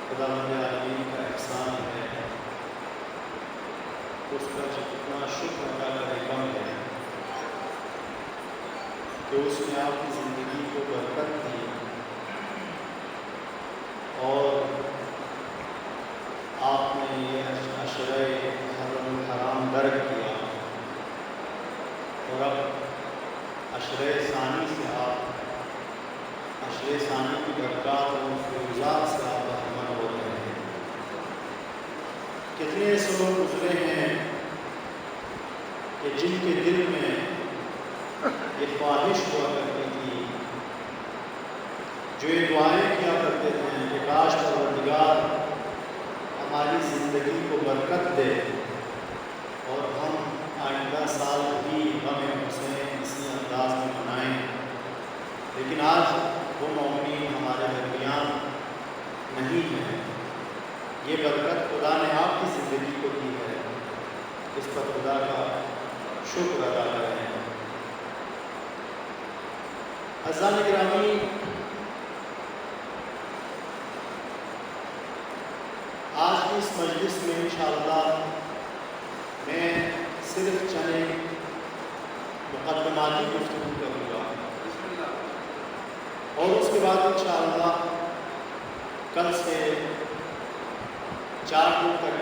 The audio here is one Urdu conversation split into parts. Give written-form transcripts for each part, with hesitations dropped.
خداوند عالمین کا احسان ہے، اس کا جتنا شکر ادا کرے کم ہے کہ اس نے آپ کی زندگی کو برکت دی اور آپ نے یہ عشرہ حرام درک کیا اور اب عشرہ ثانی سے آپ عشرہ ثانی کی برکات اور فیوزات سے آپ بہرمند ہو رہے ہیں۔ کتنے ایسے لوگ گزرے ہیں کہ جن کے دل میں یہ خواہش ہوا کرتی تھی، جو یہ دعائیں کیا کرتے تھے کہ کاش پروردگار ہماری زندگی کو برکت دے اور ہم آئندہ سال بھی غم حسین اسی انداز میں منائیں، لیکن آج وہ مومنین ہمارے درمیان نہیں ہیں۔ یہ برکت خدا نے آپ کی زندگی کو دی ہے، اس پر خدا کا شکر ادا کریں۔ عزیزان گرامی، آج کی اس مجلس میں انشاءاللہ میں صرف چند مقدماتی گفتگو کروں گا اور اس کے بعد انشاءاللہ کل سے 4 دن تک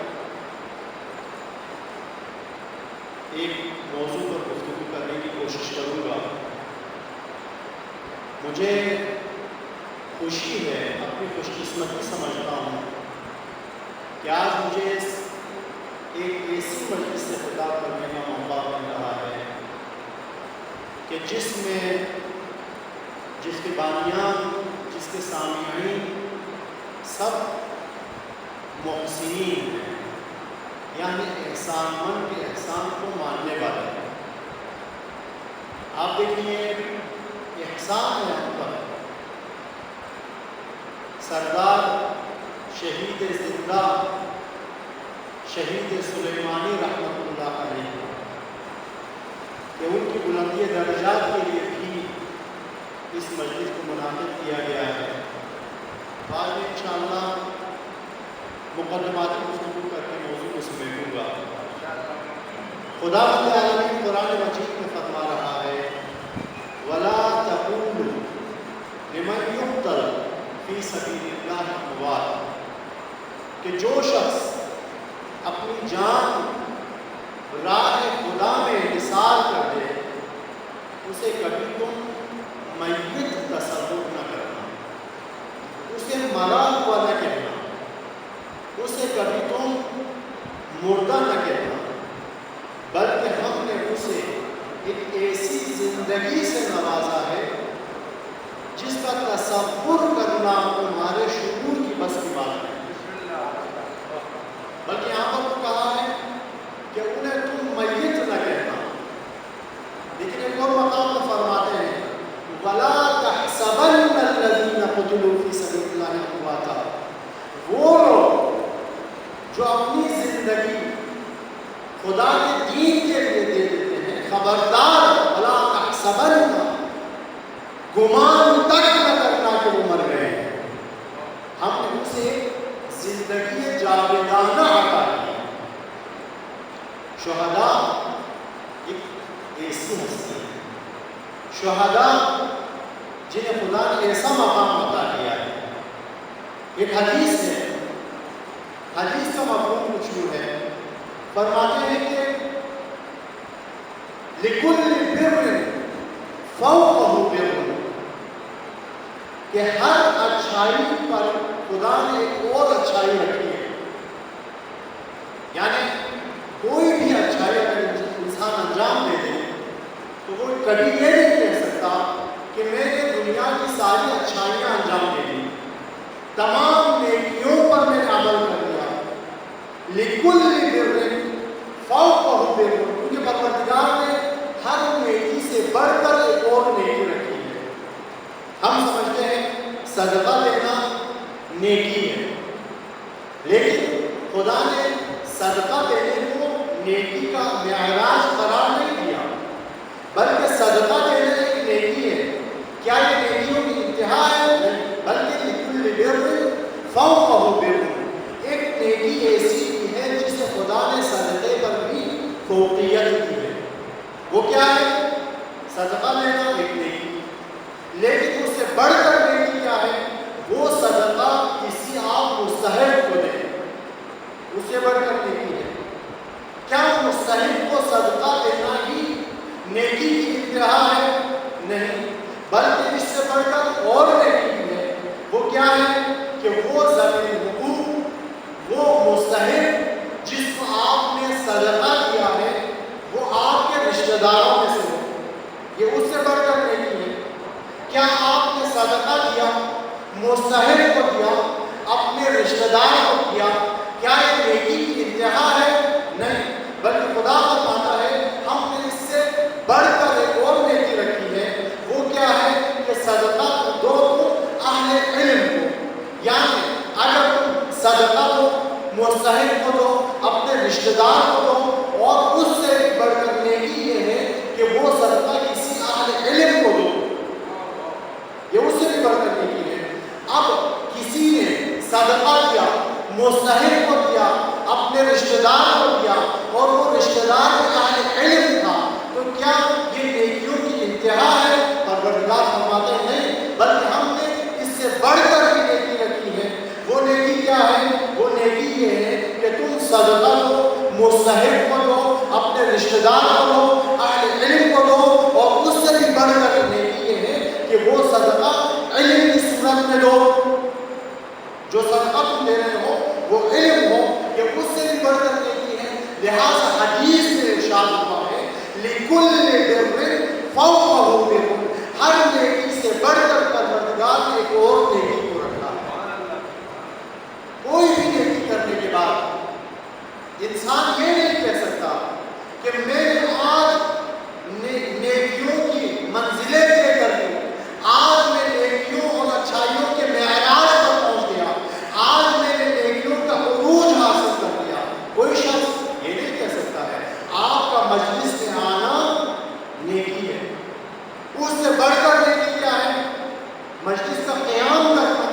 ایک موضوع پر گفتگو کرنے کی کوشش کروں گا۔ مجھے خوشی ہے، اپنی خوش قسمتی سمجھتا ہوں کہ آج مجھے ایک ایسی مجلس سے خطاب کرنے کا موقع مل رہا ہے کہ جس کے بانیان، جس کے سامعین سب محسنین ہیں، یعنی احسان مند کے احسان کو ماننے والے ہیں۔ آپ دیکھیے، احسان ہے ہم پر سردار شہید زندہ شہید سلیمانی رحمۃ اللہ علیہ کہ ان کی بلندی درجات کے لیے بھی اس مجلس کو منعقد کیا گیا ہے۔ بعد میں انشاءاللہ مقدماتی گفتگو کر کے موضوع کو سمیٹوں گا۔ خداوند عالمین قرآن مجید میں فرما رہا ہے وَلَا تَقُولُوا لِمَنْ يُقْتَلُ فِي سَبِيلِ اللَّهِ أَمْوَاتٌ، کہ جو شخص اپنی جان راہ خدا میں نثار کر دے اسے کبھی تم میت تصور نہ کرنا، اسے مرا ہوا نہ کہنا، اسے کبھی تم مردہ نہ کہنا، بلکہ ہم نے اسے ایک ایسی زندگی سے نوازا ہے جس کا تصور کرنا تمہارے شعور کی بس کی بات ہے۔ بلکہ یہاں پر تو کہا ہے کہ انہیں تم میت نہ کہنا، لیکن ایک اور مقام میں فرماتے ہیں وَلَا تَحْسَبَنَّ الَّذِينَ قُتِلُوا فِي سَبِيلِ اللَّهِ أَمْوَاتًا، وہ لوگ جو اپنی زندگی خدا کے دین کے لیے دے دیتے ہیں، خبردار وَلَا تَحْسَبَنَّ، گمان تک نہ کرنا کہ وہ مر گئے ہیں، ہم نے اسے زندگی جاویدانہ عطا کی۔ شہداء ایک ایسی ہستی ہے، شہداء جنہیں خدا نے ایسا مقام عطا کیا ہے۔ ایک حدیث ہے، حدیث کا مفہوم کچھ یوں ہے، فرماتے ہیں کہ لِكُلِّ بِرٍ فَوْقَهُ بِرٌ، کہ ہر اچھائی پر خدا نے ایک اور اچھائی رکھی ہے. یعنی کوئی بھی اچھائی اگر انسان انجام دے دے تو وہ کبھی یہ نہیں کہہ سکتا کہ میں نے دنیا کی ساری اچھائیاں انجام دے دی، تمام نیکیوں پر میں نے عمل کر دیا. لِكُلِّ بِرٍ فَوْقَهُ بِرٌ، کیونکہ پروردگار نے ہر نیکی سے بڑھ کر ایک اور نیکی رکھی ہے. ہم سمجھتے ہیں صدقہ دینا نیکی ہے، لیکن خدا نے صدقہ دینے کو نیکی کا معیار قرار نہیں دیا، بلکہ صدقہ دینا ایک نیکی ہے. کیا یہ نیکیوں کی انتہا ہے؟ نہیں، بلکہ لِكُلِّ بِرٍ فَوْقَهُ بِرٌ، ایک نیکی ایسی بھی ہے جسے خدا نے صدقے پر بھی فوقیت دی ہے. وہ کیا ہے؟ صدقہ دینا ایک نیکی، لیکن اس سے بڑھ کر نیکی کیا ہے؟ وہ صدقہ کسی آپ مستحق کو دیں، اس سے بڑھ کر نیکی ہے. کیا مستحق کو صدقہ دینا ہی نیکی کی انتہا ہے؟ نہیں، بلکہ اس سے بڑھ کر اور نیکی ہے. وہ کیا ہے کہ وہ ذوی حقوق، وہ مستحق جس کو آپ نے صدقہ دیا ہے وہ آپ کے رشتہ داروں میں سے ہو، یہ اس سے بڑھ کر نیکی ہے. کیا آپ نے صدقہ دیا، مستحق کو دیا، اپنے رشتہ دار کو دیا، کیا یہ نیکی کی انتہا ہے؟ نہیں، بلکہ خدا فرماتا ہے ہم نے اس سے بڑھ کر ایک اور نیکی رکھی ہے. وہ کیا ہے کہ صدقہ دو تم اہل علم کو، یعنی اگر تم صدقہ دو، مستحق کو دو، اپنے رشتہ دار کو دو، اور اس سے بڑھ کر نیکی یہ ہے کہ وہ صدقہ کسی اہل علم کو دو، یہ اس سے بھی بڑھ کر نیکی ہے. اب کسی نے صدقہ دیا، مستحق کو دیا، اپنے رشتہ دار کو دیا، اور وہ رشتہ دار اہل علم تھا، تو کیا یہ نیکیوں کی انتہا ہے؟ پروردگار فرماتے ہیں نہیں، بلکہ ہم نے اس سے بڑھ کر بھی نیکی رکھی ہے. وہ نیکی کیا ہے؟ وہ نیکی یہ ہے کہ تم صدقہ دو، مستحق کو دو، اپنے رشتہ دار کو دو، اہل علم کو دو، اور اس سے بھی بڑھ کر نیکی یہ ہے کہ وہ صدقہ علم کی صورت میں دو. جو صدقہ تم دے رہے ہو وہ علم ہو، کہ اس سے بھی بڑھ کر نیکی ہے. لہٰذا حدیث میں ارشاد ہوا ہے لِكُلِّ بِرٍ فَوْقَهُ بِرٌ، ہر نیکی سے بڑھ کر پروردگار نے ایک اور نیکی کو رکھا ہے. کوئی بھی نیکی کرنے کے بعد انسان یہ نہیں کہہ سکتا کہ میں نے آج نیکیوں کی منزلیں طے کر دی، آج میں نیکیوں اور اچھائیوں کے معراج پر پہنچ گیا، آج میں نے نیکیوں کا عروج حاصل کر لیا. کوئی شخص یہ نہیں کہہ سکتا ہے. آپ کا مجلس میں آنا نیکی ہے. اس سے بڑھ کر نیکی کیا ہے؟ مجلس کا قیام کرنا.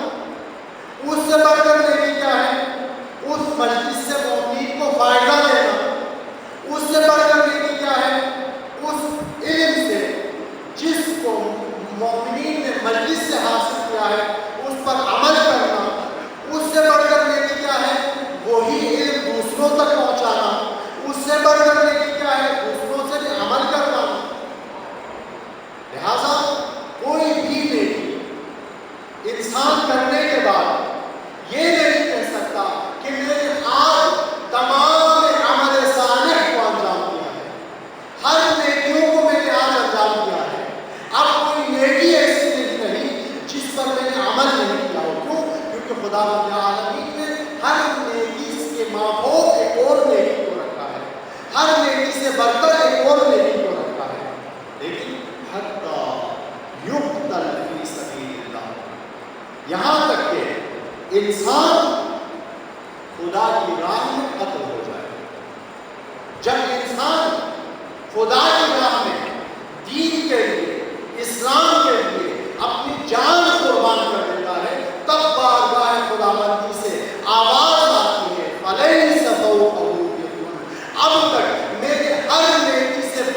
اس سے بڑھ کر نیکی کیا ہے؟ اس مجلس سے مومنین کو فائدہ دینا. اس سے بڑھ کر نیکی کیا ہے؟ اس علم سے جس کو مومنین نے مجلس سے حاصل کیا ہے اس پر عمل کرنا. اس سے بڑھ کر نیکی کیا ہے؟ وہی علم دوسروں تک پہنچانا. اس سے بڑھ کر نیکی کیا ہے؟ دوسروں سے بھی عمل کرنا. لہذا کوئی بھی نیکی انسان کرنے کے بعد یہ نہیں کہہ سکتا کہ میں نے آج تمام عمل صالح کو انجام دیا ہے، ہر نیکیوں کو میں نے آج انجام دیا ہے، اب کوئی نیکی ایسی نہیں رہی جس پر میں نے عمل نہیں کیا ہو. کیوں؟ کیونکہ خدا رب العالمین نے ہر نیکی کے مابعد ایک اور نیکی کو رکھا ہے، ہر نیکی سے بڑھ کر ایک اور نیکی کو رکھا ہے. لیکن حتی یقتل فی سبیل اللہ، یہاں تک کہ انسان خدا کی راہ میں قتل ہو جائے. جب انسان خدا کی راہ میں دین کے لیے، اسلام کے لیے اپنی جان قربان کر دیتا ہے، تب بارگاہ خداوندی سے آواز آتی ہے فَلَيْسَ فَوْقَهُ بِرٌ، اب تک میرے ہر نیکی سے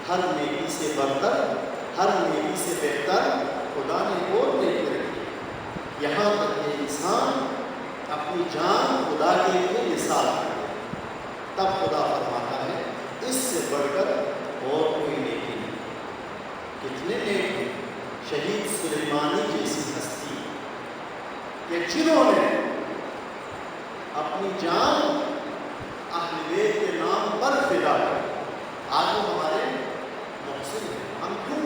ہر نیکی سے برتر، ہر نیکی سے بہتر خدا نے اور نیکی رکھی ہے، یہاں تک کہ انسان اپنی جان خدا کے لیے نثار کرے، تب خدا فرماتا ہے اس سے بڑھ کر اور کوئی نیکی نہیں۔ کتنے نیک ہیں شہید سلیمانی جیسی ہستی کہ جنہوں نے اپنی جان اہل بیت کے نام پر فدا کر، آج وہ ہمارے محسن ہیں۔ ہم کیوں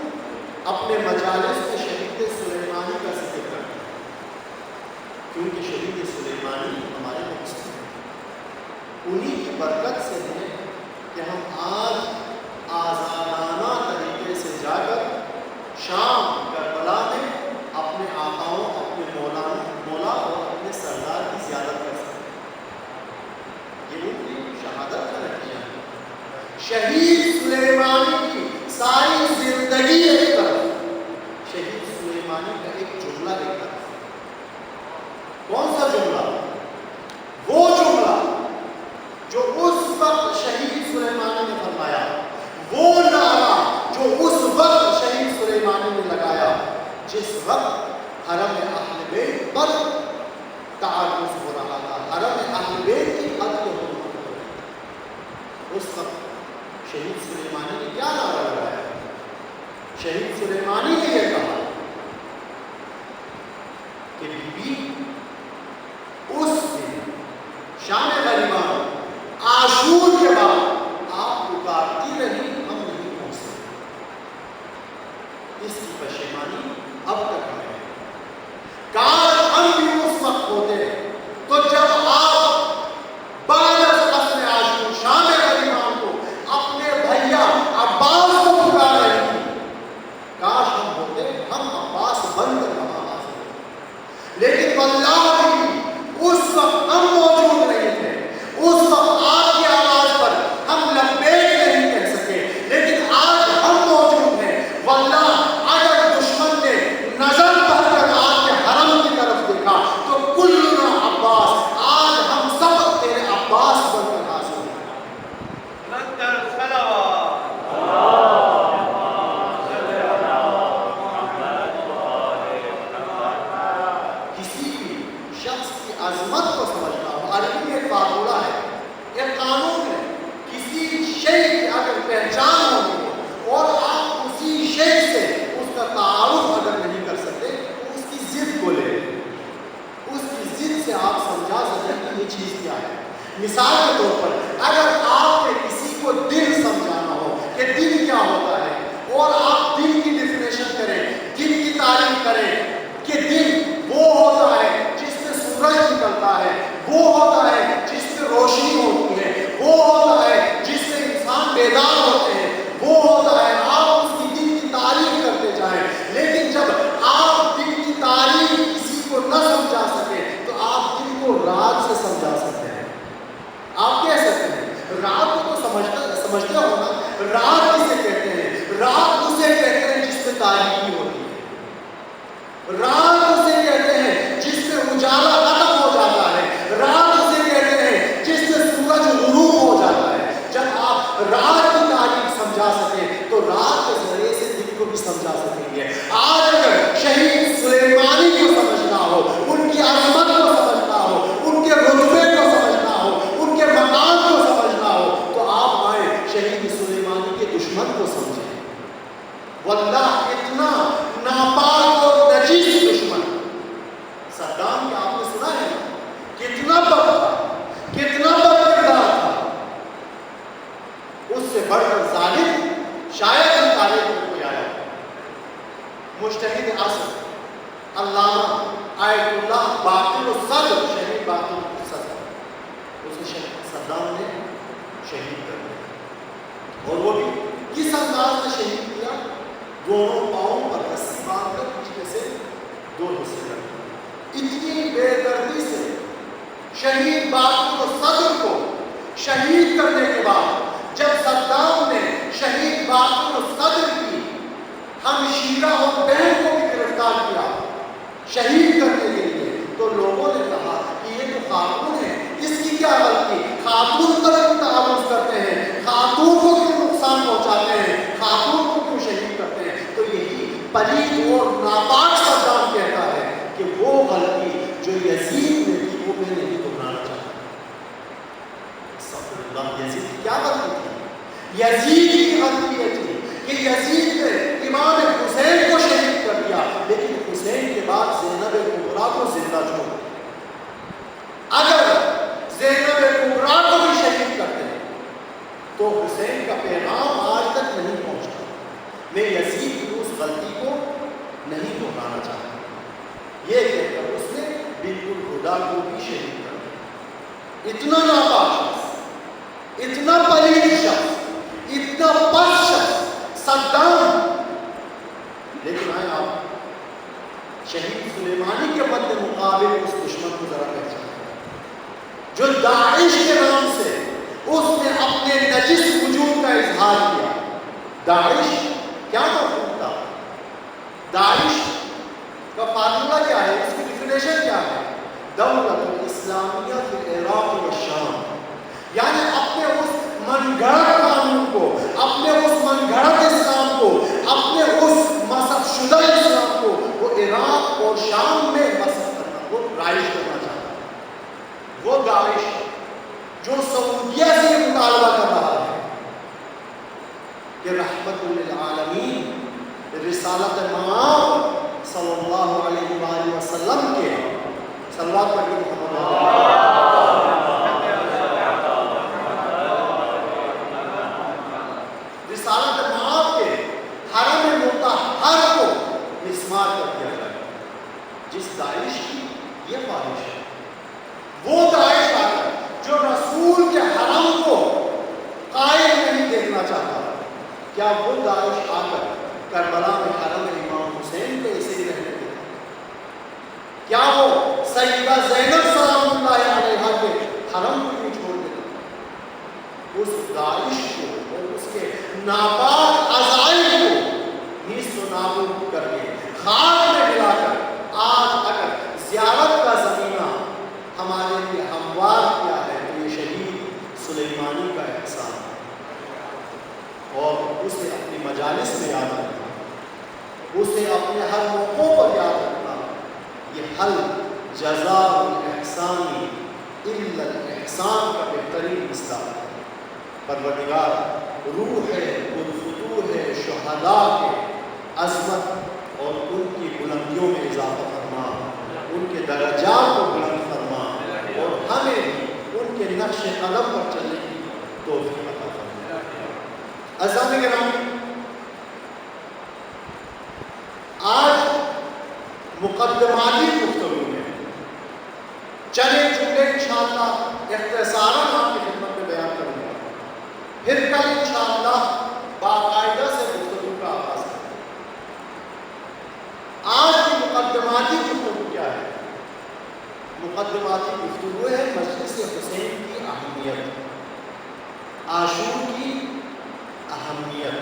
اپنے مجالس میں شہید سلیمانی کا ذکر کرتے ہیں؟ کیونکہ شہید سلیمانی ہمارے محسن ہیں، انہی کی برکت سے ہے کہ ہم آج آزادانہ طریقے سے جا کر شام کربلا میں اپنے آقاؤں، اپنے مولا اور اپنے سردار کی زیارت کر سکتے ہیں۔ یہ ان کی شہادت کا نتیجہ ہے۔ شہید سلیمانی کی ساری زندگی ایک طرف، شہید سلیمانی کا ایک جملہ ایک طرف۔ کون سا جملہ؟ وہ جملہ جو اس وقت شہید سلیمانی نے فرمایا، وہ نعرہ جو اس وقت شہید سلیمانی نے لگایا جس وقت حرم اہل بیت پر تعرض ہو رہا تھا، حرم اہل بیت کی قتل ہو رہی تھی۔ اس وقت شہید سلیمانی نے کیا نعرہ لگایا؟ شہید سلیمانی نے یہ کہا کہ بی بی اس دن شام غریبان عاشور کے بعد آپ پکارتی رہی، ہم نہیں پہنچ سکتے۔ اس کی پشیمانی اب تک ہمیں ہے۔ کاش ہم بھی اس وقت ہوتے تو جب آپ بعد از قتل عاشور شام غریبان کو اپنے بھیا عباس کو پکار رہی تھی، کاش ہم ہوتے، ہم عباس بن کر وہاں حاضر ہوتے۔ لیکن واللہ اس وقت ہم موجود نہیں تھے، اس وقت آپ کی آواز پر ہم لبیک نہیں کہہ سکے، لیکن آج ہم موجود ہیں۔ واللہ اگر دشمن نے نظر بھر کر آپ کے حرم کی طرف دیکھا تو کلنا عباس، آج ہم سب تیرے عباس بن کر حاضر ہیں۔ کسی بھی شخص کی عظمت کو سمجھنا ہو، عربی میں ایک فارمولہ ہے، ایک قانون ہے، کسی شے کی اگر پہچان ہونی ہو اور آپ اسی شے سے اس کا تعارف اگر نہیں کر سکتے تو اس کی ضد کو لے، اس کی ضد سے آپ سمجھا سکیں کہ یہ چیز کیا ہے۔ مثال کے طور پر اگر آپ نے کسی کو دن سمجھانا ہو کہ دن کیا ہوتا ہے اور آپ دن کی ڈیفینیشن کریں، دن کی تعریف کریں کہ دن وہ ہوتا ہے جس میں سورج نکلتا ہے، وہ ہوتا ہے جس میں روشنی ہوتی ہے، وہ ہوتا ہے جس سے انسان بیدار ہوتے ہیں، وہ ہوتا ہے، آپ اس کی دن کی تعریف کرتے جائیں۔ لیکن جب آپ دن کی تعریف کسی کو نہ سمجھا سکے تو آپ دن کو رات سے سمجھا سکتے ہیں۔ آپ کہہ سکتے ہیں رات کو تو سمجھتے ہو نا، رات کسے کہتے ہیں؟ رات اسے کہتے ہیں جس میں تاریکی ہوتی ہے، رات اسے کہتے ہیں جس میں اجالا ختم ہو جاتا ہے، رات اسے کہتے ہیں جس میں سورج غروب ہو جاتا ہے۔ جب آپ رات کی تعریف سمجھا سکیں تو رات کے ذریعے سے دن کو بھی سمجھا سکیں گے۔ آج اگر شہید سلیمانی کو سمجھنا ہو، ان کی عظمت کو سمجھنا ہو، ان کے رتبے کو سمجھنا ہو، ان کے مقام کو سمجھنا ہو تو آپ آئیں شہید سلیمانی کے دشمن کو سمجھیں۔ واللہ اتنا ناپاک اور نجیس دشمن صدام کا آپ نے سنا ہے کتنا بد تھا، کتنا بد کردار تھا، اس سے بڑھ کر ظالم شاید ہی تاریخ میں کوئی آیا۔ مجتہد عصر علامہ آیت اللہ باقر الصدر، شہید باقر الصدر، اسے صدام نے شہید کر دیا، اور وہ بھی کس انداز میں شہید کیا؟ دونوں پاؤں پر رسی باندھ کر پیچھے سے دو حصے کر دیے۔ اتنی بے دردی سے شہید باقر الصدر کو شہید کرنے کے بعد جب صدام نے شہید باقر الصدر کی ہمشیرہ اور بہن کو بھی گرفتار کیا شہید کرنے کے لیے، تو لوگوں نے کہا کہ یہ تو خاتون ہے، اس کی کیا غلطی؟ خاتون پر کیوں تعرض کرتے ہیں، خاتون کو کیوں نقصان پہنچاتے ہیں، یزید کی غلطی یہ تھی کہ یزید نے امام حسین کو شہید کر دیا، لیکن حسین کے بعد زینب کبریٰ کو زندہ چھوڑ دیا۔ اگر زینب کبریٰ کو بھی شہید کرتے تو حسین کا پیغام آج تک نہیں پہنچتا۔ میں یزید کی اس غلطی کو نہیں دہرانا چاہتا، یہ کہہ کر اس نے بالکل خدا کو بھی شہید کر دیا۔ اتنا ناپاک شخص، اتنا پلید شخص، اتنا پست شخص صدام، لیکن آئے آپ شہید سلیمانی کے مد مقابل اس دشمن کو ذرا پہچانے جو داعش کے نام سے اس نے اپنے نجس وجود کا اظہار کیا۔ داعش کیا مفہوم تھا؟ داعش کا فارمولہ کیا ہے؟ اس کی ڈیفینیشن کیا ہے؟ دولت اسلامیہ فی العراق و شام، یعنی اپنے اس من گھڑت قانون کو، اپنے اس من گھڑت اسلام کو، اپنے اس مذہب شدہ اسلام کو وہ عراق اور شام میں مسخ کرنا، وہ رائج کرنا چاہتا ہے۔ وہ داعش جو سعودیہ سے مطالبہ کر رہا ہے کہ رحمت للعالمین رسالت مآب صلی اللہ علیہ وآلہ وسلم کے صلوات پڑھ کے رسالت مآب کے حرم مطہر کو مسمار کر دیا جائے۔ جس داعش کی یہ خواہش ہے، وہ داعش آ کر جو رسول کے حرم کو قائم نہیں دیکھنا چاہتا، کیا وہ داعش آ کر کربلا میں حرم امام حسین کو اسے ہی رہنے دیتا؟ کیا وہ سیدہ زینب سلام اللہ علیہا کے حرم کو نہیں چھوڑ دیتا؟ اس داعش کو اور اس کے ناپاک عزائم کو نیست و نابود کر کے خاک میں ملا کر آج اگر زیارت کا زمینہ ہمارے لیے ہموار کیا ہے تو یہ شہید سلیمانی کا احسان ہے، اور اسے اپنی مجالس میں یاد رکھنا، اسے اپنے ہر موقع پر یاد رکھنا، یہ حل جزاء الاحسان الا الاحسان کا بہترین مثال ہے۔ پروردگار روح الفتوح شہداء کے عظمت اور ان کی بلندیوں میں اضافہ فرما، ان کے درجات کو بلند فرما، اور ہمیں بھی ان کے نقش قدم پر چلنے کی توفیق عطا فرما۔ عزیزان گرامی، آج مقدماتی گفتگو میں چلے چلے انشاءاللہ اختصاراً آپ کی خدمت میں بیان کروں گا، پھر کل انشاءاللہ باقاعدہ سے گفتگو کا آغاز کریں۔ آج کی مقدماتی گفتگو کیا ہے؟ مقدماتی گفتگو ہے مجلس حسین کی اہمیت، عاشور کی اہمیت۔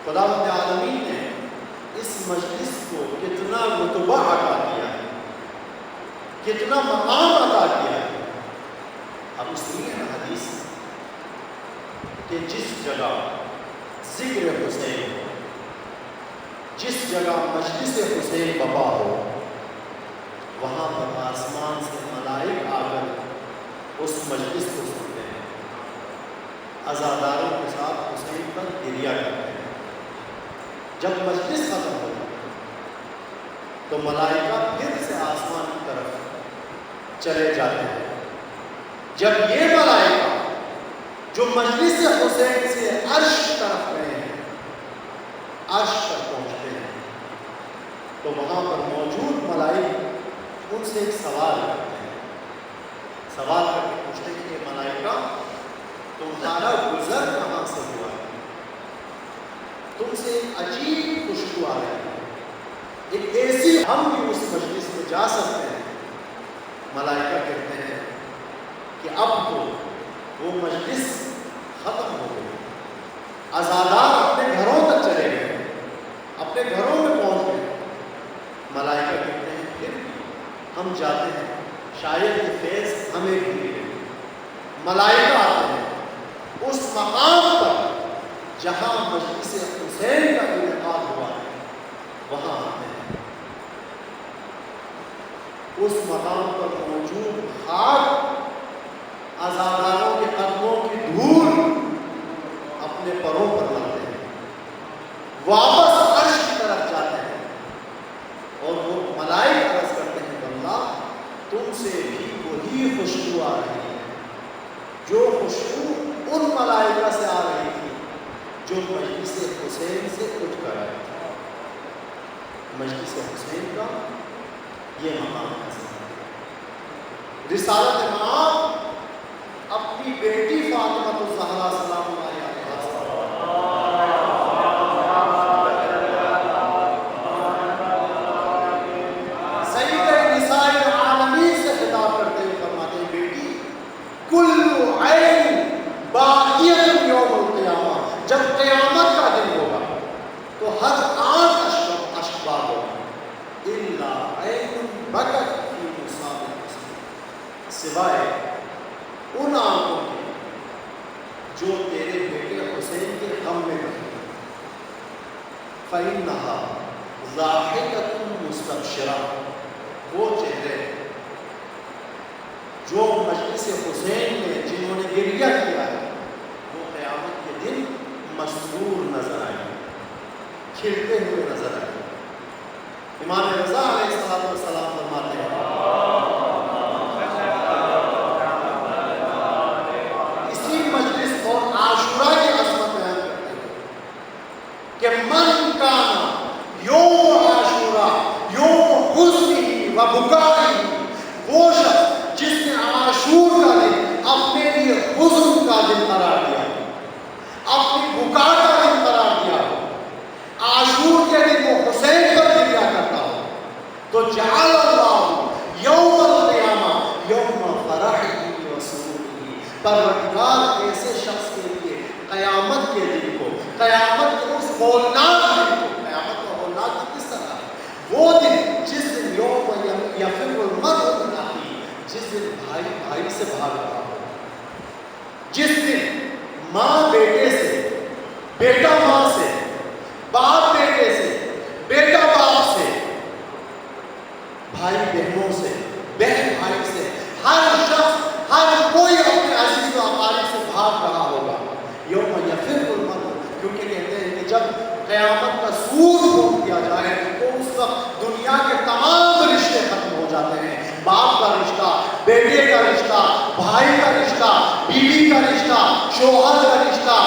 خداوند عالمین نے اس مجلس کو کتنا رتبہ عطا کیا ہے، کتنا مقام عطا کیا ہے۔ اب اس لیے حدیث کہ جس جگہ ذکر حسین ہو، جس جگہ مجلس حسین بپا ہو، وہاں پر آسمان سے ملائک آ کر اس مجلس کو سنتے ہیں، عزاداروں کے ساتھ حسین پر گریہ کرتے ہیں۔ جب مجلس ختم ہو تو ملائکہ پھر سے آسمان کی طرف چلے جاتے ہیں۔ جب یہ ملائکہ جو مجلس حسین سے عرش طرف گئے ہیں، عرش تک پہنچتے ہیں، تو وہاں پر موجود ملائک ان سے ایک سوال کرتے ہیں، سوال کر کے پوچھتے ہیں کہ ملائکہ تمہارا گزر کہاں سے ہوا ہے؟ تم سے ایک عجیب خوشبو آ رہی ہے، ایک ایسی ہم بھی اس مجلس میں جا سکتے ہیں؟ ملائکہ کہتے ہیں کہ اب تو وہ مجلس ختم ہو گئی، عزادار اپنے گھروں تک چلے گئے، اپنے گھروں میں پہنچ گئے۔ ملائکہ کہتے ہیں پھر ہم جاتے ہیں، شاید یہ فیض ہمیں بھی ملے۔ ملائکہ آتے ہیں اس مقام پر جہاں مجلس حسین کا انعقاد ہوا ہے، وہاں آتے ہیں۔ اس مقام پر موجود خاک عزاداروں کے قدموں کی دھول واپس عرش کی طرف جاتے ہیں اور وہ ملائکہ عرض کرتے ہیں اللہ تم سے بھی وہی خوشبو آ رہی ہے جو خوشبو ان ملائکہ سے آ رہی تھی جو مجلس حسین سے اٹھ کر آئی تھی۔ مجلس حسین کا یہ مقام ہے۔ رسالت امام اپنی بیٹی فاطمہ الزہرا سلام اللہ علیہا سید نساء العالمین سے خطاب کرتے ہوئے فرماتے ہیں بیٹی کل عین باقیت یوم القیامہ، جب قیامت کا دن ہوگا تو ہر آنکھ اشکبار ہوگی الا عین بکت فی مصاب الحسین، سوائے ان آنکھوں کے جو تیرے بیٹے حسین کے غم میں بہتی فإنها ضاحکۃ مستبشرہ، وہ چہرے جو مجلس حسین میں جنہوں نے گریہ کیا ہے وہ قیامت کے دن مسرور نظر آئیں گے، کھلتے ہوئے نظر آئیں گے۔ امام رضا علیہ السلام فرماتے ہیں اسی مجلس اور عاشورہ کی عظمت بیان کرتے ہیں کہ من کان یوم عاشورہ یوم حزنہ و بکائہ، وہ شخص جس نے عاشور کا دن اپنے لیے حزن کا دن قرار دیا، اپنی بکا کا دن قرار دیا، عاشور کے دن وہ حسین پر گریہ کرتا ہو، تو جعل اللہ یوم القیامہ یوم فرحہ و سرورہ، پروردگار ایسے شخص کے لیے قیامت کے دن کو، قیامت کے اس ہولناک دن کو، قیامت کا ہولناک دن کس طرح ہے؟ وہ دن جس دن یوم یفر المرء من اخیہ، جس دن بھائی بھائی سے بھاگ رہا ہو، جس دن ماں بیٹے سے، بیٹا ماں سے، باپ بیٹے سے، بیٹا باپ سے، بھائی بہنوں سے، بہن بھائی سے، ہر شخص ہر کوئی اپنے عزیز و اقارب سے بھاگ رہا ہوگا یوم یفر المرء، کیونکہ کہتے ہیں کہ جب قیامت کا سور پھونک دیا جائے تو اس وقت دنیا کے تمام رشتے ختم ہو جاتے ہیں، باپ کا رشتہ، بیٹے کا رشتہ، بھائی کا رشتہ، بیوی کا رشتہ، شوہر کا رشتہ،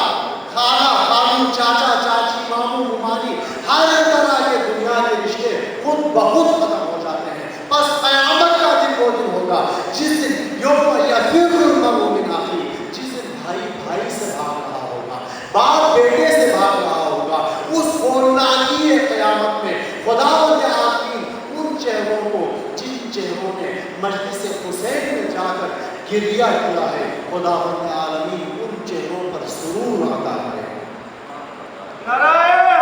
خالہ خالو، چاچا چاچی، ماموں ممانی، ہر طرح کے دنیا کے رشتے خود بخود ختم ہو جاتے ہیں۔ بس قیامت کا دن وہ دن ہوگا جس دن یوم یفر المرء من اخیہ، جس دن بھائی بھائی سے بھاگ رہا ہوگا، باپ بیٹے سے بھاگ رہا ہوگا، اس ہولناکی قیامت میں خداوند عالمین ان چہروں کو جن چہروں نے مجلس حسین میں جا کر گریہ کیا ہے، خداوند عالمین ان چہروں پر سرور عطا کرے۔ نعرہ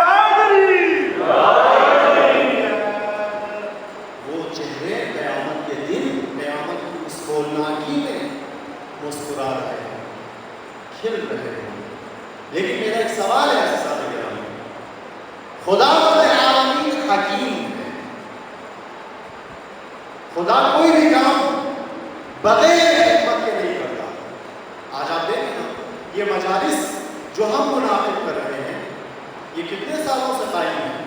حیدری، وہ چہرے قیامت کے دن، قیامت کی اس ہولناکی میں مسکرا رہے ہیں، کھل رہے ہیں۔ لیکن میرا ایک سوال ہے ساتھ گرامی، خداوند عالمین حکیم ہے، خدا کوئی بھی کام بغیر حکمت کے نہیں کرتا۔ آج آپ دیکھیں نا یہ مجالس جو ہم منعقد کر رہے ہیں یہ کتنے سالوں سے قائم ہیں؟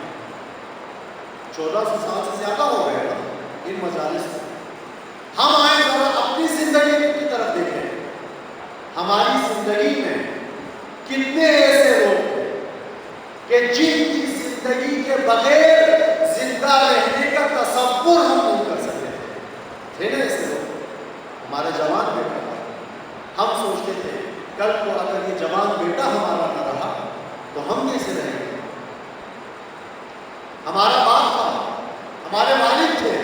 1400 سال سے زیادہ ہو گئے نا ان مجالس میں۔ ہم آئے ذرا اپنی زندگی کی طرف دیکھیں، ہماری زندگی میں کتنے ایسے لوگ تھے کہ جن کی زندگی کے بغیر زندہ رہنے کا تصور ہم نہیں کر سکتے تھے نا ایسے لوگ۔ ہمارے جوان بیٹا تھا، ہم سوچتے تھے کل کو اگر یہ جوان بیٹا ہمارا نہ رہا تو ہم کیسے رہیں گے؟ ہمارا باپ تھا، ہمارے والد تھے،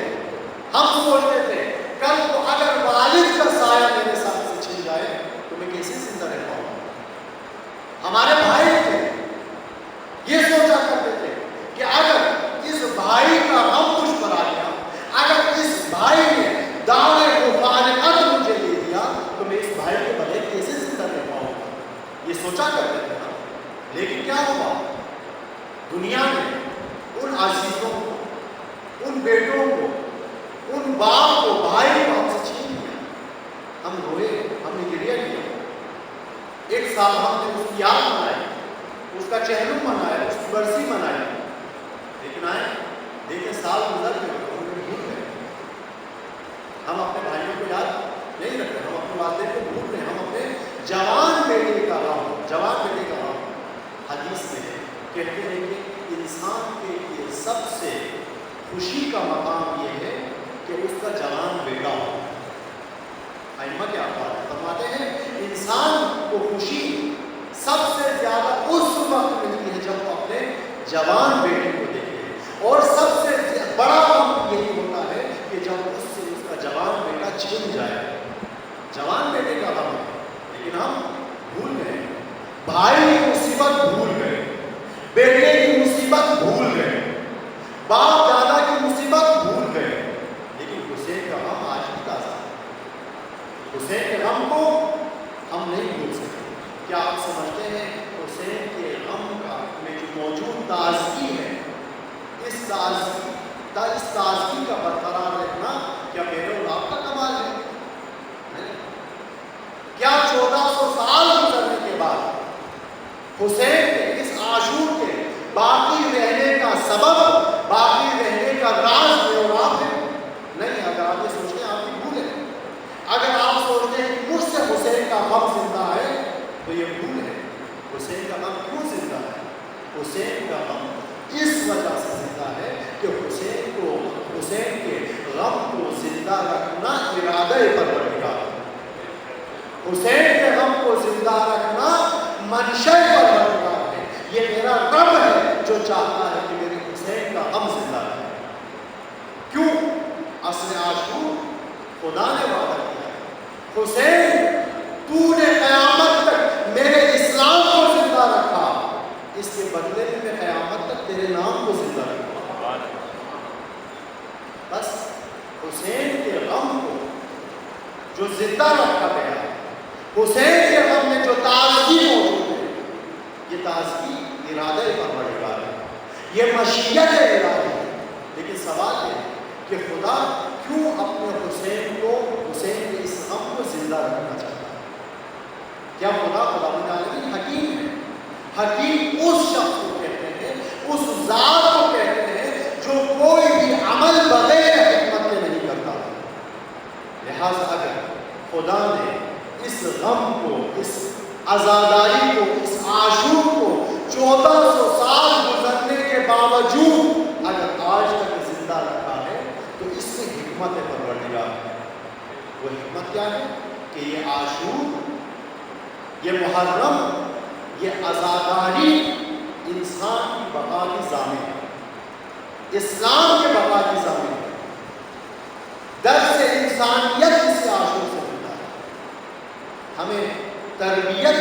ہم سوچتے تھے کل کو اگر والد کا سایہ میرے ساتھ سے چھن جائے تو میں کیسے زندہ رہ پاؤں گا؟ ہمارے بھائی تھے، یہ سوچا کرتے تھے کہ اگر اس بھائی کا غم مجھ پر آ گیا، اگر اس بھائی نے دعوے مفارقت مجھے دے دیا تو میں اس بھائی کے بغیر کیسے زندہ رہ پاؤں گا؟ یہ سوچا کرتے تھے نا۔ لیکن کیا ہوا؟ دنیا نے ان عزیزوں کو، ان بیٹوں کو، ان باپ کو، بھائی کو ہم سے چھین لیا۔ ہم روئے، ہم نے گریہ کیا، ایک سال ہم نے اس کی یاد منائی، اس کا چہلم منایا، اس کی برسی منائی، لیکن آئے دیکھیں سال گزر گئے، بھول گئے، ہم اپنے بھائیوں کو یاد نہیں رکھتے، ہم اپنے والدین کو بھول رہے ہیں، ہم اپنے جوان بیٹے کا غم حدیث میں کہتے ہیں کہ انسان کے لیے سب سے خوشی کا مقام یہ ہے کہ اس کا جوان بیٹا ہو۔ ائمہ کیا فرماتے ہیں، انسان کو خوشی سب سے زیادہ اس وقت ملتی ہے جب وہ اپنے جوان بیٹے کو دیکھے، اور سب سے بڑا غم یہی ہوتا ہے کہ جب اس سے اس کا جوان بیٹا چھن جائے، جوان بیٹے کا غم ہے۔ لیکن ہم بھول گئے، بھائی کی مصیبت بھول گئے، بیٹے کی مصیبت بھول گئے، باپ دادا کی مصیبت بھول گئے، لیکن حسین کا غم آج بھی تازہ ہے۔ حسین کے غم کو ہم نہیں بھول سکتے۔ کیا آپ سمجھتے ہیں حسین کے غم کا میں جو موجود تازگی ہے، اس تازگی کا برقرار رہنا کیا میرے اور آپ کا کمال ہے؟ نہیں۔ کیا 1400 سال گزرنے کے بعد حسین کے اس عاشور کے باقی رہنے کا سبب، باقی رہنے کا راز میرے اور آپ ہے؟ نہیں۔ اگر آپ یہ سوچتے ہیں آپ کی بھول ہے، اگر آپ سوچتے ہیں کہ مجھ سے حسین کا غم زندہ ہے تو یہ بھول ہے۔ حسین کا غم کیوں زندہ ہے؟ حسین کا غم اس وجہ سے زندہ ہے کہ حسین کے غم کو زندہ رکھنا ارادہ پروردگار ہے۔ حسین کے غم کو زندہ رکھنا منشا پروردگار ہے۔ یہ میرا رب ہے جو چاہتا ہے کہ میرے حسین کا غم زندہ رہے۔ کیوں؟ اصل عاشور خدا نے وعدہ کیا ہے، حسین تو نے قیامت تک میرے اسلام کو زندہ رکھا، اس کے بدلے میں قیامت تک تیرے نام کو زندہ رکھا۔ بس حسین کے غم کو جو زندہ رکھا گیا ہے، حسین کے غم میں جو تازگی موجود ہے، یہ تازگی ارادہ پروردگار ہے، یہ مشیت الہی ہے۔ لیکن سوال یہ ہے کہ خدا کیوں اپنے حسین کے اس غم کو زندہ رکھنا چاہتا ہے؟ کیا خدا العالمین حکیم ہے؟ حکیم اس شخص کو کہتے ہیں، اس ذات کو کہتے ہیں جو کوئی بھی عمل بغیر حکمت کے نہیں کرتا۔ لہذا اگر خدا نے اس غم کو، اس عزاداری کو، اس عاشور کو 1400 سال گزرنے کے باوجود اگر آج تک زندہ رکھا ہے تو اس میں حکمت پروردگار ہے۔ وہ حکمت کیا ہے کہ یہ عاشور، یہ محرم، یہ عزاداری انسان کی بقا کی ضامن ہے، اسلام کے بقا کی ضامن ہے۔ درس انسانیت اس عاشور سے ملتا ہے، ہمیں تربیت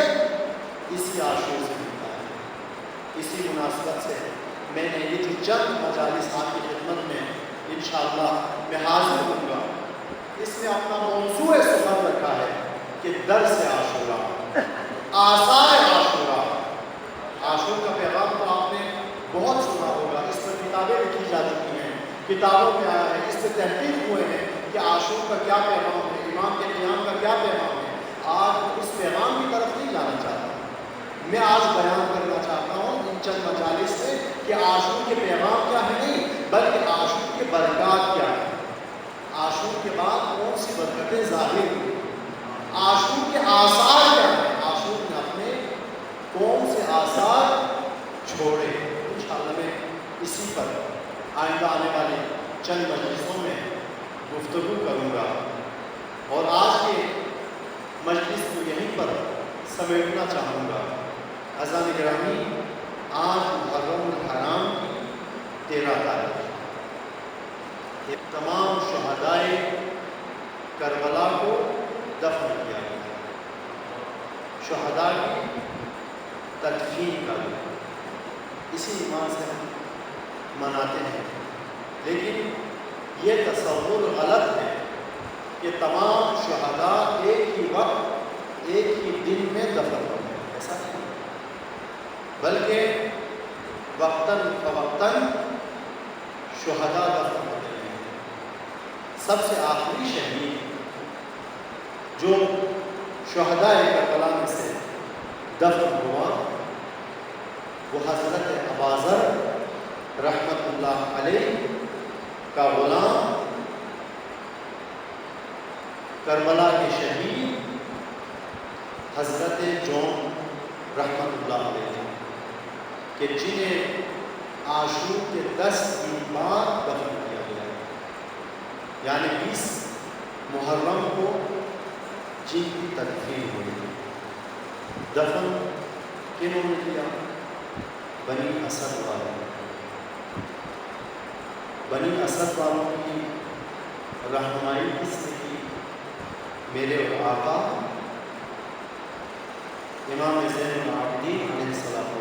اسی عاشور سے ملتا ہے۔ اسی مناسبت سے میں نے یہ جو چند مجالس آپ کی خدمت میں انشاءاللہ میں حاضر ہوں گا، اس میں اپنا موضوع سخن رکھا ہے کہ درس عاشورہ، آثار عاشورہ۔ عاشور کا پیغام تو آپ نے بہت سنا ہوگا، اس پر کتابیں لکھی جا چکی ہیں، کتابوں میں آیا ہے، اس پہ تحقیق ہوئے ہیں کہ عاشور کا کیا پیغام ہے، امام کے قیام کا کیا پیغام ہے۔ آج اس پیغام کی طرف نہیں جانا چاہتا، میں آج بیان کرنا چاہتا ہوں ان چند مجالس سے کہ عاشور کے پیغام کیا ہے، نہیں بلکہ عاشور کے برکات کیا ہے، عاشور کے بعد کون سی برکتیں ظاہر ہوئی، عاشور کے آثار کیا ہیں، عاشور نے اپنے کون سے آثار چھوڑے۔ انشاءاللہ میں اسی پر آئندہ آنے والے چند مجلسوں میں گفتگو کروں گا، اور آج کے مجلس کو یہیں پر سمیٹنا چاہوں گا۔ عزیزان گرامی، آج محرم الحرام کی 13 تاریخ، تمام شہدائے کربلا کو دفن کیا گیا، شہداء کی تدفین کا دن اسی ایمان سے ہم مناتے ہیں۔ لیکن یہ تصور غلط ہے کہ تمام شہداء ایک ہی وقت، ایک ہی دن میں دفن ہوتے ہیں، ایسا نہیں، بلکہ وقتاً فوقتاً شہداء دفن ہوتے ہیں۔ سب سے آخری شہید جو شہداء کربلا میں سے دفن ہوا وہ حضرت اباذر رحمت اللہ علیہ کا غلام، کربلا کے شہید حضرت جون رحمت اللہ علیہ کہ جنہیں عاشور کے 10 دن بعد دفن کیا گیا، یعنی 20 محرم کو جن کی تدفین ہوئی۔ دفن کنہوں نے کیا؟ بنی اسد والوں۔ بنی اسد والوں کی رہنمائی کس نے کی؟ میرے آقا امام زین العابدین علیہ السلام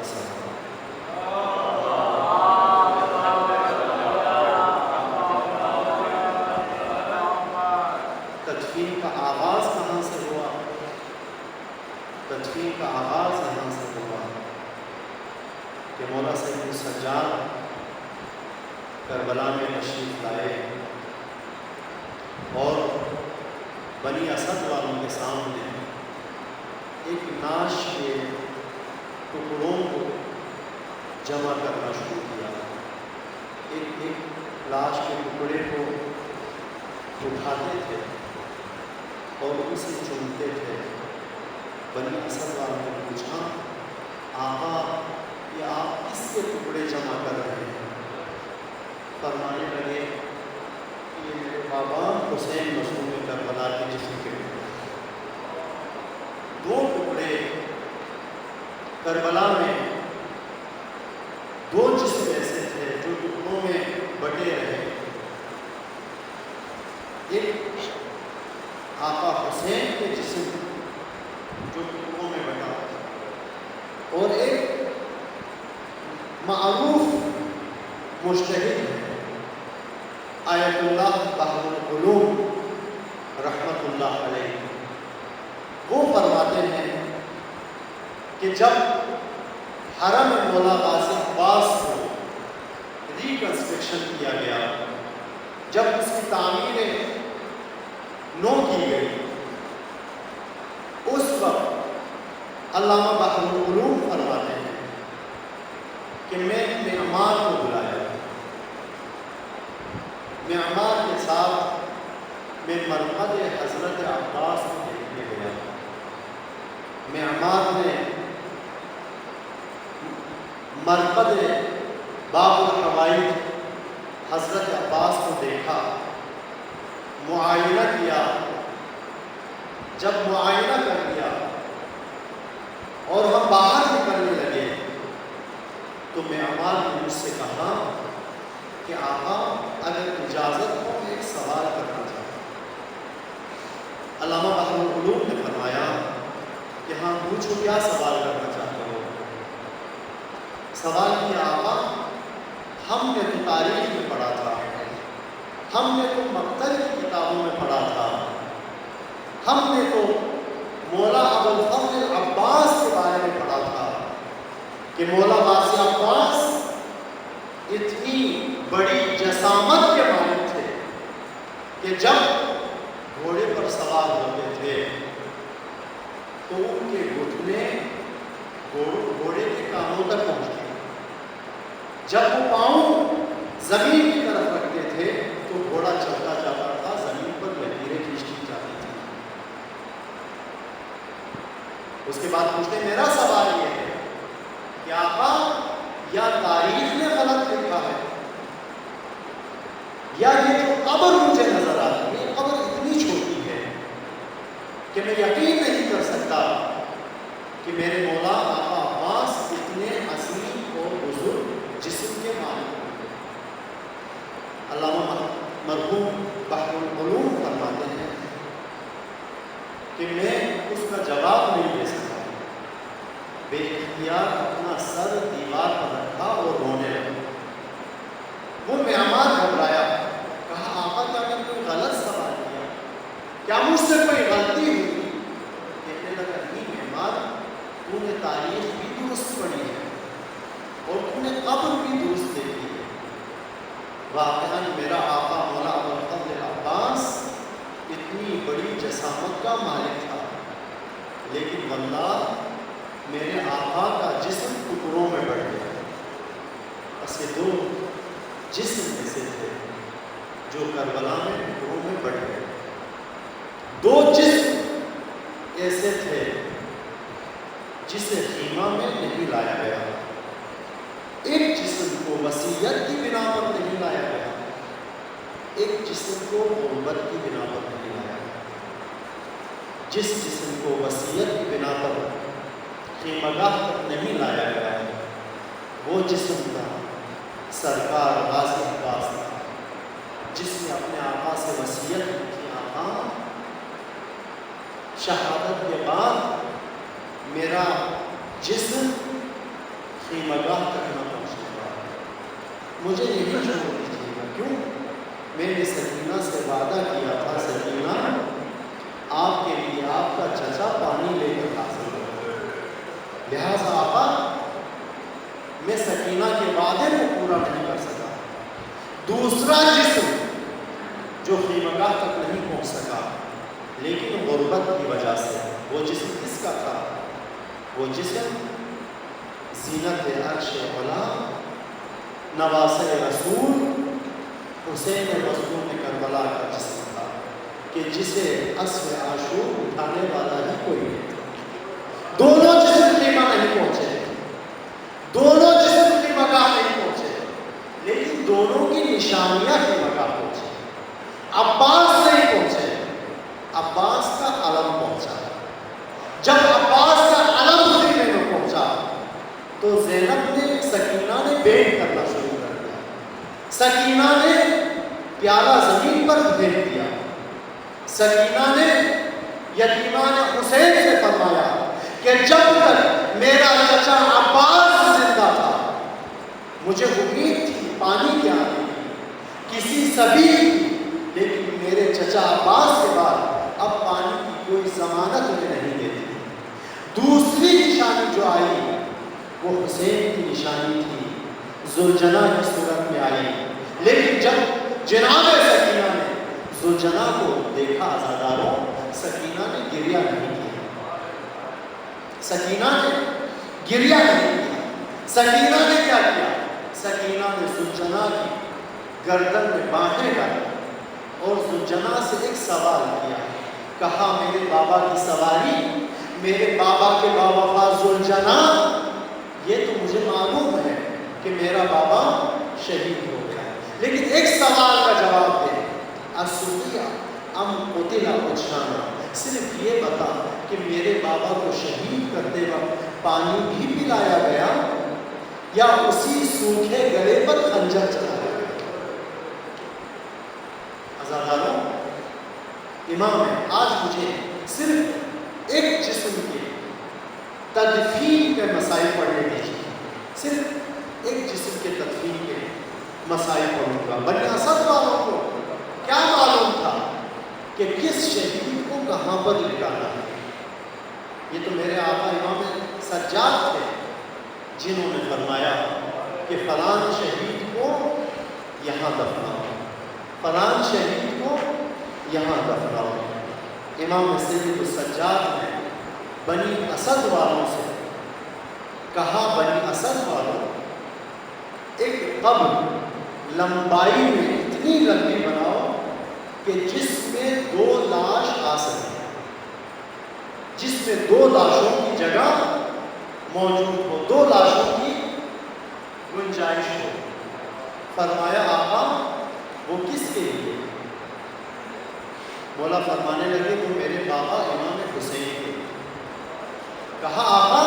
تدفین کا آغاز کہاں سے ہوا؟ تدفین کا آغاز یہاں سے ہوا کہ مولا سید السجاد کربلا میں تشریف لائے اور بنی اسد والوں کے سامنے ایک ناش کے ٹکڑوں کو جمع کرنا شروع کیا۔ ایک ایک لاش کے ٹکڑے کو اٹھاتے تھے اور اسے چنتے تھے۔ بنی اسد والوں نے پوچھا، آقا یہ آپ کس کے ٹکڑے جمع کر رہے ہیں؟ فرمانے لگے یہ میرے بابا حسین مظلوم کربلا کے جسم کے ٹکڑے، 2 ٹکڑے کربلا میں، 2 جسم ایسے تھے جو ٹکڑوں میں بٹے رہے، ایک آقا حسین کے جسم جو ٹکڑوں میں بٹا اور ایک معروف مجتہد ہے آیت اللہ بحر العلوم رحمت اللہ علیہ، وہ فرماتے ہیں کہ جب حرم مولا غازی عباس کو ریکنسٹرکشن کیا گیا، جب اس کی تعمیر نو کی گئی، اس وقت علامہ بحر العلوم فرماتے ہیں کہ میں معمار کو بلایا، معمار کے ساتھ میں مرقد حضرت عباس کو دیکھنے گیا۔ معمار نے مرقد باب الحوائج حضرت عباس کو دیکھا، معائنہ کیا۔ جب معائنہ کر لیا اور ہم باہر نکلنے لگے تو معمار نے مجھ سے کہا کہ آقا اگر اجازت ہو میں ایک سوال کرنا چاہتا ہوں۔ علامہ بحر العلوم نے فرمایا کہ ہاں پوچھو، کیا سوال کرنا چاہتے ہو؟ سوال کیا، آقا ہم نے تو تاریخ میں پڑھا تھا، ہم نے تو مقتل کی کتابوں میں پڑھا تھا، ہم نے تو مولا ابوالفضل عباس کے بارے میں پڑھا تھا کہ مولا غازی عباس اتنی بڑی جسامت کے مالک تھے کہ جب گھوڑے پر سوار ہوتے تھے تو ان کے گھٹنے گھوڑے کے کانوں تک پہنچتے، جب وہ پاؤں زمین کی طرف رکھتے تھے تو گھوڑا چلتا جاتا تھا، زمین پر لکیریں کھینچتی جاتی تھی۔ اس کے بعد پوچھتے میرا سوال یہ ہے کہ آقا یا تاریخ نے غلط لکھا ہے یا یہ جو قبر مجھے نظر آتی ہے، یہ قبر اتنی چھوٹی ہے کہ میں یقین نہیں کر سکتا کہ میرے مولا آقا عباس اتنے عظیم اور بزرگ جسم کے مالک ہیں۔ علامہ مرحوم بحر العلوم فرماتے ہیں کہ میں اس کا جواب نہیں دے سکتا، بے اختیار اپنا سر دیوار پر رکھا اور رونے لگا۔ وہ معمار گھبرایا، کہا آقا کیا میں نے کوئی غلط سوال کیا، کیا مجھ سے کوئی غلطی ہوئی؟ کہنے لگا نہیں معمار، تو نے تاریخ بھی درست پڑھی ہے اور تو نے قبر بھی درست دیکھی ہے۔ واقعاً میرا آقا مولا ابوالفضل عباس اتنی بڑی جسامت کا مالک تھا، لیکن واللہ میرے آقا کا جسم ٹکڑوں میں بٹ گیا۔ جسم ایسے تھے جو کربلا میں ٹکڑوں میں بٹ گئے. 2 جسم ایسے تھے جسے خیمہ میں نہیں لایا گیا. ایک جسم کو وصیت کی بنا پر نہیں لایا گیا, ایک جسم کو غربت کی بنا پر نہیں لایا گیا. جس جسم کو وصیت کی بنا پر خیمہ گاہ تک نہیں لایا گیا ہے وہ جسم تھا سرکار غازی عباس تھا, جس نے اپنے آقا سے وصیت کی, آقا شہادت کے بعد میرا جسم خیمہ گاہ تک نہ پہنچنے والا, مجھے یہی چھوڑ دیجیے گا. کیوں؟ میں نے سکینہ سے وعدہ کیا تھا, سکینہ آپ کے لیے آپ کا چچا پانی لے کر حاضر ہو, لہٰذا آقا میں سکینہ کے وعدے کو پورا نہیں کر سکا. دوسرا جسم جو خیمہ گاہ تک نہیں پہنچ سکا لیکن غربت کی وجہ سے, وہ جسم کس کا تھا؟ وہ جسم زینت عرش اولا نواسہ رسول حسین مظلوم کربلا کا جسم تھا کہ جسے اسب عاشور اٹھانے والا ہی کوئی نہیں تھا. دونوں جسم خیمہ نہیں پہنچے, دونوں جسم خیمہ گاہ نہیں پہنچے, لیکن دونوں کی نشانیاں خیمہ گاہ پہنچے. عباس نہیں پہنچے, عباس کا علم پہنچا. جب عباس کا علم خیمے میں پہنچا تو زینب نے, سکینہ نے بینٹ کرنا شروع کر دیا. سکینہ نے پیالہ زمین پر پھینک دیا. سکینہ نے یتیمان حسین سے فرمایا کہ جب تک میرا چچا عباس زندہ تھا مجھے امید تھی پانی کے آنے کی, کسی سبھی کی, لیکن میرے چچا عباس کے بعد اب پانی کی کوئی ضمانت انہیں نہیں دیتی. دوسری نشانی جو آئی وہ حسین کی نشانی تھی, ذوالجناح کی صورت میں آئی. لیکن جب جناب سکینہ نے ذوالجناح کو دیکھا عزاداروں, سکینہ نے گریہ نہیں کیا, سکینہ نے گریہ نہیں کیا. سکینہ نے کیا کیا؟ سکینہ نے ذوالجناح کی گردن میں باہیں ڈالی اور ذوالجناح سے ایک سوال کیا. کہا میرے بابا کی سواری, میرے بابا کے باوفا ذوالجناح, یہ تو مجھے معلوم ہے کہ میرا بابا شہید ہو گیا, لیکن ایک سوال کا جواب دے. اسقیہ ام قتل عطشانا, صرف یہ بتا کہ میرے بابا کو شہید کرتے وقت پانی بھی پلایا گیا یا اسی سوکھے گلے پر خنجر چلایا گیا؟ عزاداروں, امام ہے, آج مجھے صرف ایک جسم کے تدفین کے مسائل پڑھنے دیجیے, صرف ایک جسم کے تدفین کے مسائل پڑھوں گا. بنی اسد والوں کو کیا معلوم تھا کہ کس شہید کو کہاں پر لٹانا ہے؟ یہ تو میرے آقا امام سجاد تھے جنہوں نے فرمایا کہ فلان شہید کو یہاں دفناؤ, فلان شہید کو یہاں دفناؤ. امام سید السجاد نے بنی اسد والوں سے کہا, بنی اسد والوں ایک قبر لمبائی میں اتنی لمبی بناؤ کہ جس میں 2 لاش آ سکے, جس میں 2 لاشوں کی جگہ موجود ہو, 2 لاشوں کی گنجائش ہو. فرمایا آقا وہ کس کے لیے؟ مولا فرمانے لگے وہ میرے بابا امام حسین کے. کہا آقا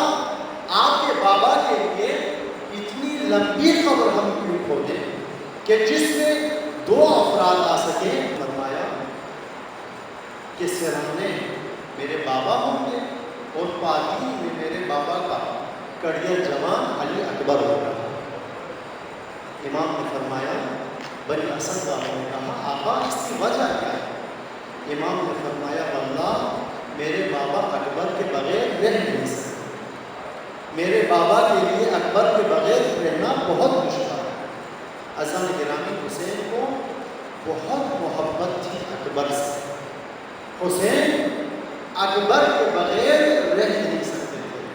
آپ کے بابا کے لیے اتنی لمبی قبر ہم کیوں کھودیں کہ جس میں 2 افراد آ سکیں؟ فرمایا کہ سرانے میرے بابا ہوں گے اور پاکی میں میرے بابا کا کڑیا جوان علی اکبر ہوگا. امام نے فرمایا, بنی اسد والوں نے کہا آقا اس کی وجہ کیا ہے؟ امام نے فرمایا واللہ میرے بابا اکبر کے بغیر رہ نہیں سکتے, میرے بابا کے لیے اکبر کے بغیر رہنا بہت مشکل ہے. حسن گرامی حسین کو بہت محبت تھی اکبر سے. حسین اکبر کے بغیر رہ نہیں سکتے تھے.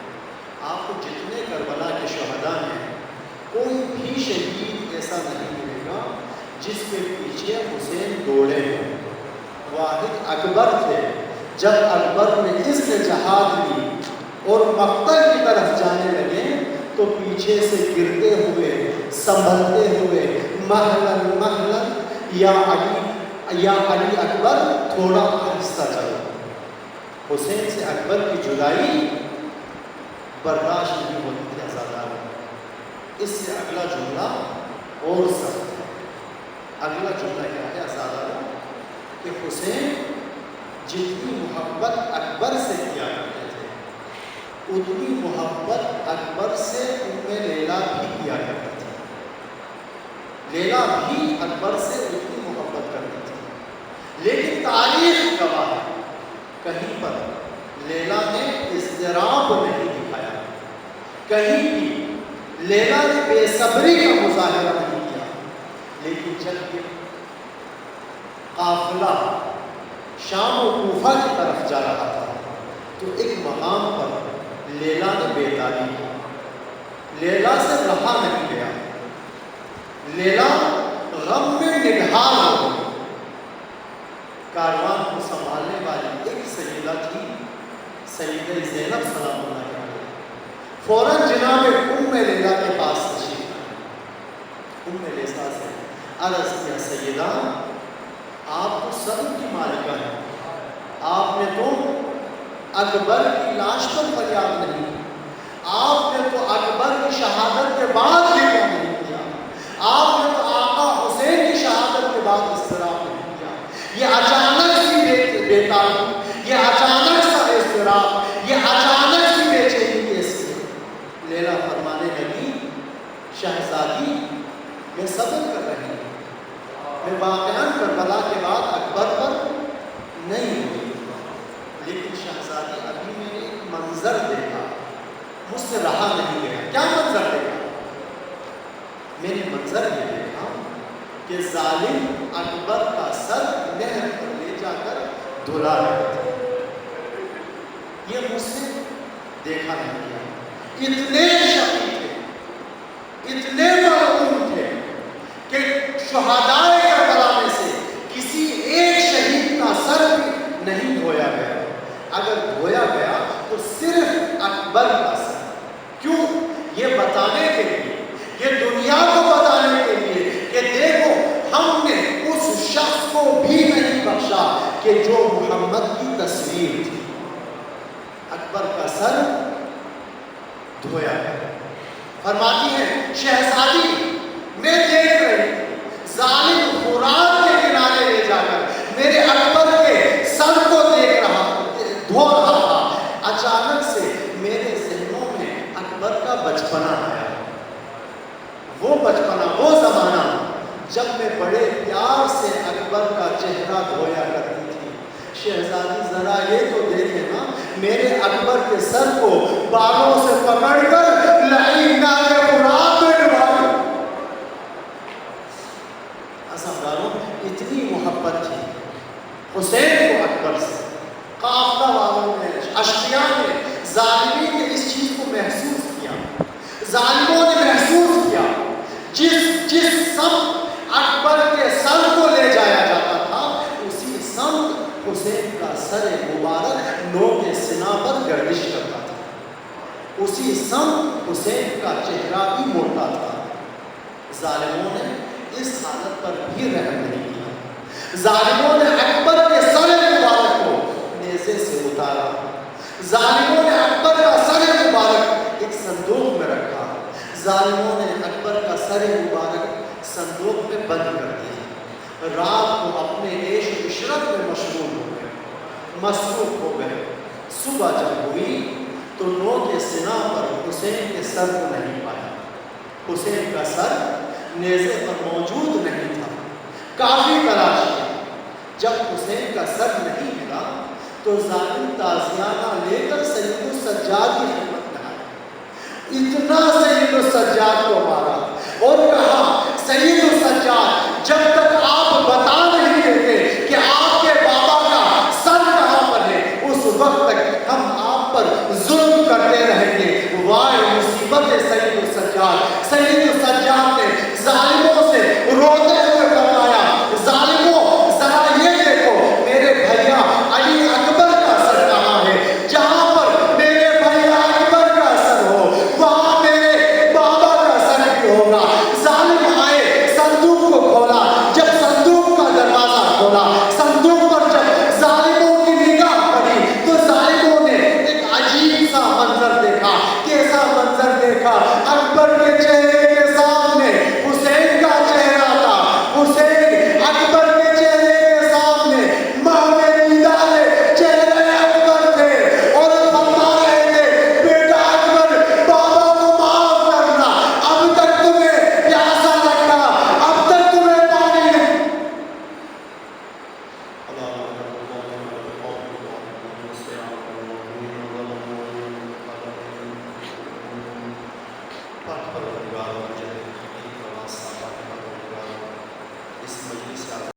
آپ کو جتنے کربلا کے شہداء ہیں کوئی بھی شہید ایسا نہیں ملے گا جس کے پیچھے حسین دوڑے ہیں۔ واحد اکبر تھے، جب اکبر نے اس سے جہاد لی اور مقتل کی طرف جانے لگے تو پیچھے سے گرتے ہوئے سنبھلتے ہوئے مہلن مہلن یا علی اکبر تھوڑا آہستہ چلا۔ حسین سے اکبر کی جدائی برداشت نہیں ہوتی تھی عزاداروں۔ اس سے اگلا جملہ اور سخت ہے۔ اگلا جملہ کیا ہے عزاداروں؟ کہ حسین جتنی محبت اکبر سے کیا کرتے تھے اتنی محبت اکبر سے ام لیلا بھی کیا کرتی تھی۔ لیلا بھی اکبر سے اتنی محبت کرتی تھی، لیکن تاریخ گواہ ہے کہیں پر لیلا نے اضطراب نہیں دکھایا، کہیں بھی لیلا نے بے صبری کا مظاہرہ نہیں کیا۔ لیکن جب یہ قافلہ شام و کوفہ کی طرف جا رہا تھا تو ایک مقام پر لیلا نے بیداری کی۔ لیلا سے رہا نہیں گیا، لیلا غم میں نڈھال ہو گئی۔ کاروان کو سنبھالنے والی ایک سیدہ تھی، سیدہ زینب سلام اللہ علیہا، فوراً جناب ام لیلا کے پاس تشریف لائی۔ ام لیلا سے عرض کیا، سیدہ آپ تو صبر کی مالکہ ہیں، آپ نے تو اکبر کی لاش پر فریاد نہیں کی، آپ نے تو اکبر کی شہادت کے بعد ذکر نہیں کیا، آپ نے تو آقا حسین کی شہادت کے بعد اضطراب نہیں کیا۔ یہ اچانک سی بیتابی، یہ اچانک سا اضطراب، یہ اچانک سی بے چینی کیسے؟ لیلا فرمانے لگی، شہزادی میں صبر کر رہی ہوں، میں واقعاً کربلا کے بعد اکبر پر نہیں ہوئی، لیکن شہزادی ابھی میں نے ایک منظر دیکھا، مجھ سے رہا نہیں گیا۔ کیا منظر دیکھا؟ میں نے منظر یہ دیکھا کہ ظالم اکبر کا سر نہر پر لے جا کر دھلا رہے تھے۔ یہ مجھ سے دیکھا نہیں گیا۔ اتنے شقی تھے، اتنے مرحوم تھے کہ شہدائے کربلا میں سے کسی ایک شہید کا سر بھی نہیں دھویا گیا، اگر دھویا گیا تو صرف اکبر کا سر۔ کیوں؟ یہ بتانے کے لیے، یہ دنیا کو بتانے کے لیے کہ دیکھو ہم نے اس شخص کو بھی نہیں بخشا کہ جو محمد کی تصویر تھی۔ اکبر کا سر دھویا گیا۔ فرماتی ہے شہزادی میں دیکھ رہی ظالم فرات کے کنارے لے جا کر میرے اکبر کے سر کو دیکھ رہا، دھو رہا تھا، اچانک سے میرے ذہنوں میں اکبر کا بچپنا آیا، وہ بچپنا، وہ زمانہ جب میں بڑے پیار سے اکبر کا چہرہ دھویا کرتی تھی۔ شہزادی ذرا یہ تو دیکھے نا، میرے اکبر کے سر کو بالوں سے پکڑ کر لعین نارے فرات میں ڈبا دیا۔ عزیزانو اتنی محبت تھی حسین کو اکبر سے۔ قافلہ والوں نے، اشقیاء نے، ظالمین نے اس چیز کو محسوس کیا، ظالموں نے محسوس کیا۔ جس سمت اکبر کے سر کو لے جایا جاتا تھا اسی سمت حسین کا سر مبارک نو کے سنا پر گردش کرتا تھا، اسی سمت حسین کا چہرہ بھی موڑتا تھا۔ ظالموں نے اس حالت پر بھی رحم نہیں کیا، ظالموں نے اکبر کے سر مبارک کو نیزے سے اتارا، ظالموں نے اکبر کا سر مبارک ایک صندوق میں رکھا، ظالموں نے اکبر کا سر مبارک صندوق میں بند کر دیا۔ رات کو اپنے عیش و عشرت میں مشغول ہو گئے، مصروف ہو گئے۔ صبح جب ہوئی تو نو کے سنا پر حسین کے سر کو نہیں پایا، حسین کا سر نیزے پر موجود نہیں تھا۔ کافی تلاش کی، جب حسین کا سر نہیں ملا تو ظالم تازیانہ لے کر سید السجاد کی خدمت میں آیا۔ اتنا سید السجاد کو مارا اور کہا سید السجاد جب تک آپ بتا نہیں دیتے کہ آپ کے بابا کا سر کہاں پر ہے اس وقت تک ہم آپ پر ظلم کرتے رہیں گے۔ وائے مصیبت سید السجاد، سید السجاد نے